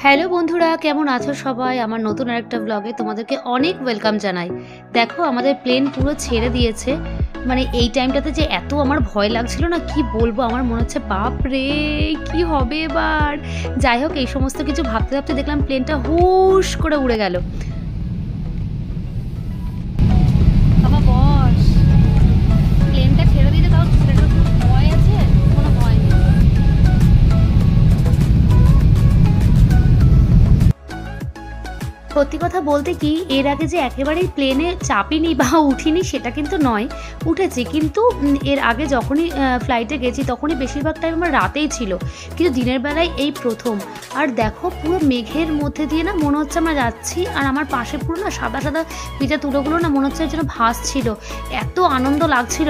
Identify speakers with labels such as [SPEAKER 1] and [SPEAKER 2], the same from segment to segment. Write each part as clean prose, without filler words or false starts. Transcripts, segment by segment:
[SPEAKER 1] Hello বন্ধুরা, কেমন আছো সবাই? আমার নতুন আরেকটা ব্লগে তোমাদেরকে অনেক ওয়েলকাম জানাই। দেখো আমাদের প্লেন পুরো ছেড়ে দিয়েছে। মানে এই টাইমটাতে যে এত আমার ভয় লাগছিল না, কি বলবো, আমার মনে হচ্ছে বাপ রে কি হবে এবার। যাই হোক, এই সমস্ত কিছু ভাবতে ভাবতে দেখলাম প্লেনটা হুশ করে উড়ে গেল। বাবা বস, প্লেনটা ছেড়ে দিতে তাও ছেলেটার কোনো ভয় আছে? কোনো ভয় নেই। সত্যি কথা বলতে কি, এর আগে যে একেবারেই প্লেনে চাপিনি বা উঠিনি সেটা কিন্তু নয়, উঠেছি, কিন্তু এর আগে যখনই ফ্লাইটে গেছি তখনই বেশিরভাগ টাইম আমার রাতেই ছিল, কিন্তু দিনের বেলায় এই প্রথম। আর দেখো পুরো মেঘের মধ্যে দিয়ে না মনে হচ্ছে আমরা যাচ্ছি, আর আমার পাশে পুরো না সাদা সাদা পিঠা তুলোগুলো না মনে হচ্ছে যেন ভাসছিল, এত আনন্দ লাগছিল।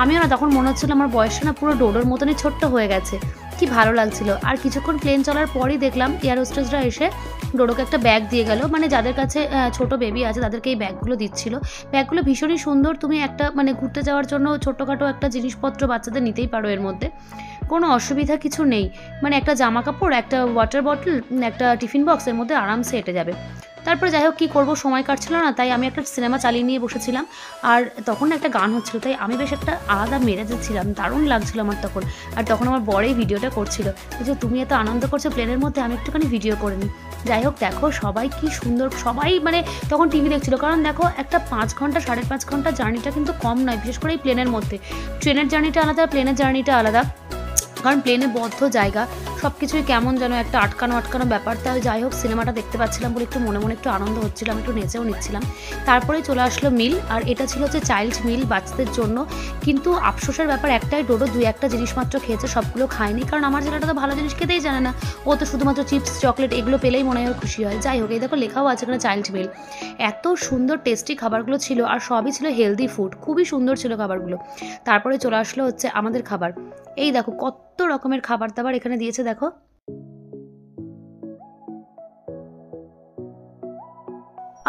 [SPEAKER 1] আমিও না তখন মনে হচ্ছিল আমার বয়সটা না পুরো ডোডোর মতনই ছোট্ট হয়ে গেছে, কি ভালো লাগছিল। আর কিছুক্ষণ প্লেন চলার পরই দেখলাম এয়ার হোস্টেসরা এসে ডোডোকে একটা ব্যাগ দিয়ে গেল, মানে যাদের কাছে ছোট বেবি আছে তাদেরকে এই ব্যাগগুলো দিচ্ছিল। ব্যাগগুলো ভীষণই সুন্দর, তুমি একটা মানে ঘুরতে যাওয়ার জন্য ছোটোখাটো একটা জিনিসপত্র বাচ্চাদের নিতেই পারো, এর মধ্যে কোনো অসুবিধা কিছু নেই। মানে একটা জামা কাপড়, একটা ওয়াটার বটল, একটা টিফিন বক্সের মধ্যে আরামসে এঁটে যাবে। তারপরে যাই হোক, কী করবো, সময় কাটছিল না, তাই আমি একটা সিনেমা চালিয়ে নিয়ে বসেছিলাম। আর তখন একটা গান হচ্ছিল, তাই আমি বেশ একটা আলাদা মেজাজে ছিলাম, দারুণ লাগছিল আমার তখন। আর তখন আমার বড়ই ভিডিওটা করছিল যে তুমি এত আনন্দ করছো প্লেনের মধ্যে, আমি একটুখানি ভিডিও করে নিই। যাই হোক, দেখো সবাই কি সুন্দর, সবাই মানে তখন টিভি দেখছিল, কারণ দেখো একটা 5 ঘন্টা 5.5 ঘন্টা জার্নিটা কিন্তু কম নয়, বিশেষ করে এই প্লেনের মধ্যে। ট্রেনের জার্নিটা আলাদা, প্লেনের জার্নিটা আলাদা, কারণ প্লেনে বদ্ধ জায়গা, সব কিছুই কেমন যেন একটা আটকানো আটকানো ব্যাপার। তাই যাই হোক, সিনেমাটা দেখতে পাচ্ছিলাম বলে একটু মনে মনে একটু আনন্দ হচ্ছিলাম, একটু নেচেও নিচ্ছিলাম। তারপরে চলে আসলো মিল, আর এটা ছিল হচ্ছে চাইল্ড মিল, বাচ্চাদের জন্য। কিন্তু আফসোসের ব্যাপার একটাই, ডোডো 2-1টা জিনিস মাত্র খেয়েছে, সবগুলো খায়নি, কারণ আমার ছেলেটা তো ভালো জিনিস খেতেই জানে না, ও তো শুধুমাত্র চিপস চকলেট এগুলো পেলেই মনে হয় খুশি হয়। যাই হোক, এই দেখো লেখাও আছে এখানে চাইল্ড মিল। এত সুন্দর টেস্টি খাবারগুলো ছিল, আর সবই ছিল হেলদি ফুড, খুবই সুন্দর ছিল খাবারগুলো। তারপরে চলে আসলো হচ্ছে আমাদের খাবার। এই দেখো কত রকমের খাবার দাবার এখানে দিয়েছে, দেখো।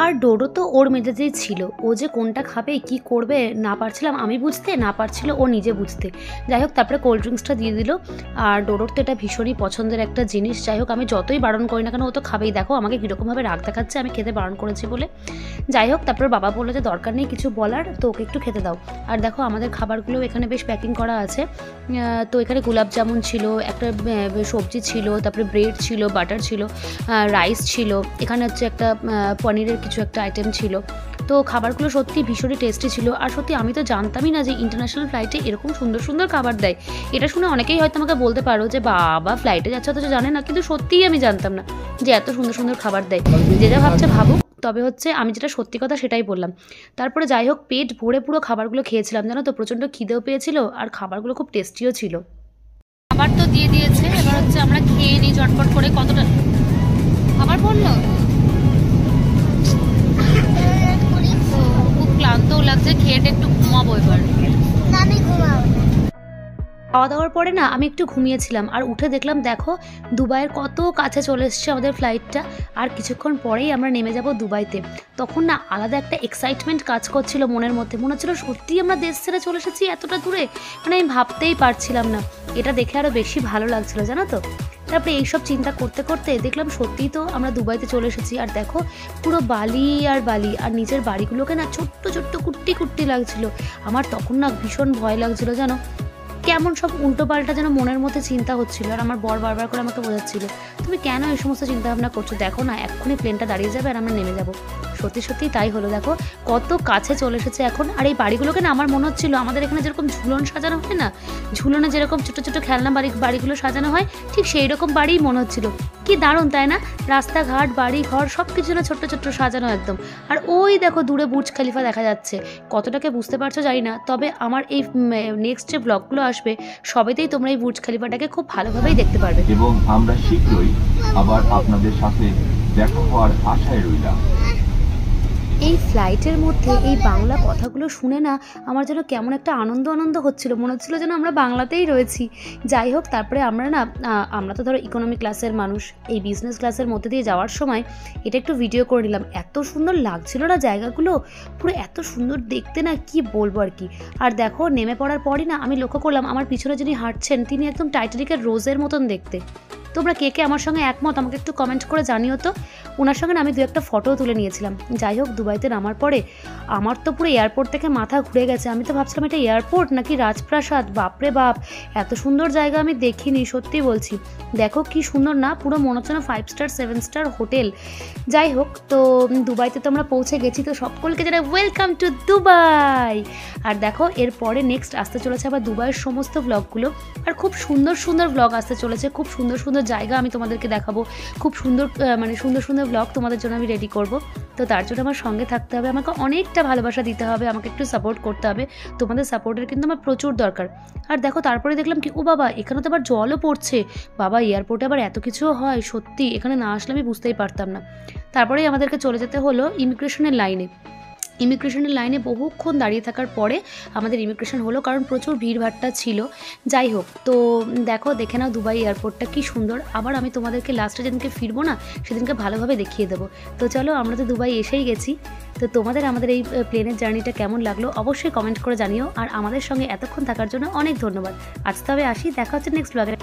[SPEAKER 1] আর ডোডো তো ওর মেজাজেই ছিল, ও যে কোনটা খাবে কি করবে না পারছিলাম আমি বুঝতে, না পারছিল ও নিজে বুঝতে। যাই হোক, তারপরে কোল্ড ড্রিঙ্কসটা দিয়ে দিল। আর ডোডোর তো এটা ভীষণই পছন্দের একটা জিনিস। যাই হোক, আমি যতই বারণ করি না কেন ও তো খাবেই, দেখো আমাকে কীরকমভাবে রাগ দেখাচ্ছে আমি খেতে বারণ করেছি বলে। যাই হোক, তারপরে বাবা বললো যে দরকার নেই কিছু বলার, তো ওকে একটু খেতে দাও। আর দেখো আমাদের খাবারগুলো এখানে বেশ প্যাকিং করা আছে। তো এখানে গোলাপ জামুন ছিল, একটা সবজি ছিল, তারপরে ব্রেড ছিল, বাটার ছিল, রাইস ছিল, এখানে হচ্ছে একটা পনিরের কিছু একটা আইটেম ছিল। তো খাবারগুলো সত্যি ভীষণই টেস্টি ছিল। আর সত্যি আমি তো জানতামই না যে ইন্টারন্যাশনাল ফ্লাইটে এরকম সুন্দর সুন্দর খাবার দেয়। এটা শুনে অনেকেই হয়তো আমাকে বলতে পারো যে বাবা ফ্লাইটে যাচ্ছে অথচ জানে না, কিন্তু সত্যিই আমি জানতাম না যে এত সুন্দর সুন্দর খাবার দেয়। যে যা ভাবছে ভাবুক, তবে হচ্ছে আমি যেটা সত্যি কথা সেটাই বললাম। তারপরে যাই হোক, পেট ভরে পুরো খাবারগুলো খেয়েছিলাম, জানো তো, প্রচণ্ড খিদেও পেয়েছিল, আর খাবারগুলো খুব টেস্টিও ছিল। খাবার তো দিয়ে দিয়েছে, এবার হচ্ছে আমরা খেয়ে নিই ঝটপট করে। কতটা আবার বললো, তো খুব ক্লান্তও লাগছে, খেয়ে একটু ঘুমাবো এবার। খাওয়া দাওয়ার পরে না আমি একটু ঘুমিয়েছিলাম, আর উঠে দেখলাম দেখো দুবাইয়ের কত কাছে চলে এসছে আমাদের ফ্লাইটটা। আর কিছুক্ষণ পরেই আমরা নেমে যাব দুবাইতে। তখন না আলাদা একটা এক্সাইটমেন্ট কাজ করছিল মনের মধ্যে, মনে হচ্ছিল সত্যিই আমরা দেশ ছেড়ে চলে এসেছি এতটা দূরে, মানে আমি ভাবতেই পারছিলাম না। এটা দেখে আরও বেশি ভালো লাগছিল, জানো তো। তারপরে এইসব চিন্তা করতে করতে দেখলাম সত্যিই তো আমরা দুবাইতে চলে এসেছি। আর দেখো পুরো বালি আর বালি, আর নিচের বাড়িগুলোকে না ছোট্ট ছোট্ট কুট্টি কুট্টি লাগছিল। আমার তখন না ভীষণ ভয় লাগছিল, জানো, কেমন সব উল্টোপাল্টা যেন মনের মধ্যে চিন্তা হচ্ছিল। আর আমার বর বারবার করে আমাকে বোঝাচ্ছিল, তুমি কেন এই সমস্ত চিন্তাভাবনা করছো, দেখো না এক্ষুনি প্লেনটা দাঁড়িয়ে যাবে আর আমরা নেমে যাবো। সত্যি সত্যিই তাই হলো, দেখো কত কাছে চলে এসেছে এখন। আর এই বাড়িগুলোকে না আমার মনে হচ্ছিল আমাদের এখানে যেরকম ঝুলন সাজানো হয় না, ঝুলনে যেরকম ছোটো ছোটো খেলনা বাড়িগুলো সাজানো হয়, ঠিক সেই রকম বাড়িই মনে হচ্ছিল। কি দারুণ তাই না, রাস্তাঘাট বাড়ি ঘর সব কিছু না ছোট্ট ছোট্ট সাজানো একদম। আর ওই দেখো দূরে বুর্জ খলিফা দেখা যাচ্ছে, কতটাকে বুঝতে পারছো জানি না, তবে আমার এই নেক্সট যে ব্লগগুলো আসবে সবেতেই তোমরা এই বুর্জ খলিফাটাকে খুব ভালোভাবেই দেখতে পারবে।
[SPEAKER 2] এবং আমরা শীঘ্রই আবার আপনাদের সাথে দেখা হওয়ার আশায় রইলাম।
[SPEAKER 1] এই ফ্লাইটের মধ্যে এই বাংলা কথাগুলো শুনে না আমার যেন কেমন একটা আনন্দ আনন্দ হচ্ছিল, মনে হচ্ছিল যেন আমরা বাংলাতেই রয়েছি। যাই হোক, তারপরে আমরা তো ধরো ইকোনমি ক্লাসের মানুষ, এই বিজনেস ক্লাসের মধ্যে দিয়ে যাওয়ার সময় এটা একটু ভিডিও করে নিলাম। এত সুন্দর লাগছিল না জায়গাগুলো, পুরো এত সুন্দর দেখতে না, কি বলবো আর কি। আর দেখো নেমে পড়ার পরই না আমি লক্ষ্য করলাম আমার পিছনে যিনি হাঁটছেন তিনি একদম টাইটানিকের রোজের মতন দেখতে। তো তোমরা কে কে আমার সঙ্গে একমত আমাকে একটু কমেন্ট করে জানিও তো। ওনার সঙ্গে আমি 2-1টা ফটোও তুলে নিয়েছিলাম। যাই হোক, দুবাইতে নামার পরে আমার তো পুরো এয়ারপোর্ট থেকে মাথা ঘুরে গেছে। আমি তো ভাবছিলাম এটা এয়ারপোর্ট নাকি রাজপ্রাসাদ। বাপরে বাপ, এত সুন্দর জায়গা আমি দেখিনি, সত্যি বলছি। দেখো কি সুন্দর না, পুরো মনে হচ্ছে না 5 স্টার 7 স্টার হোটেল। যাই হোক, তো দুবাইতে তো আমরা পৌঁছে গেছি, তো সকলকে জানাই ওয়েলকাম টু দুবাই। আর দেখো এরপরে নেক্সট আসতে চলেছে আবার দুবাইয়ের সমস্ত ব্লগগুলো, আর খুব সুন্দর সুন্দর ব্লগ আসতে চলেছে, খুব সুন্দর সুন্দর জায়গা আমি তোমাদেরকে দেখাবো, খুব সুন্দর সুন্দর সুন্দর ব্লগ তোমাদের জন্য আমি রেডি করব। তো তার জন্য আমার সঙ্গে থাকতে হবে, আমাকে অনেকটা ভালোবাসা দিতে হবে, আমাকে একটু সাপোর্ট করতে হবে। তোমাদের সাপোর্টের কিন্তু আমার প্রচুর দরকার। আর দেখো তারপরে দেখলাম কি, ও বাবা এখানে তো আবার জলও পড়ছে। বাবা, এয়ারপোর্টে আবার এত কিছুও হয়, সত্যি এখানে না আসলে আমি বুঝতেই পারতাম না। তারপরেই আমাদেরকে চলে যেতে হলো ইমিগ্রেশনের লাইনে বহুক্ষণ দাঁড়িয়ে থাকার পরে আমাদের ইমিগ্রেশন হলো, কারণ প্রচুর ভিড়ভাট্টা ছিল। যাই হোক, তো দেখে নাও দুবাই এয়ারপোর্টটা কি সুন্দর। আবার আমি তোমাদেরকে লাস্টে যেদিনকে ফিরবো না, সেদিনকে ভালোভাবে দেখিয়ে দেবো। তো চলো, আমরা তো দুবাই এসেই গেছি। তো তোমাদের আমাদের এই প্লেনের জার্নিটা কেমন লাগলো অবশ্যই কমেন্ট করে জানিও। আর আমাদের সঙ্গে এতক্ষণ থাকার জন্য অনেক ধন্যবাদ। আজ তবে আসি, দেখা হচ্ছে নেক্সট ব্লগে।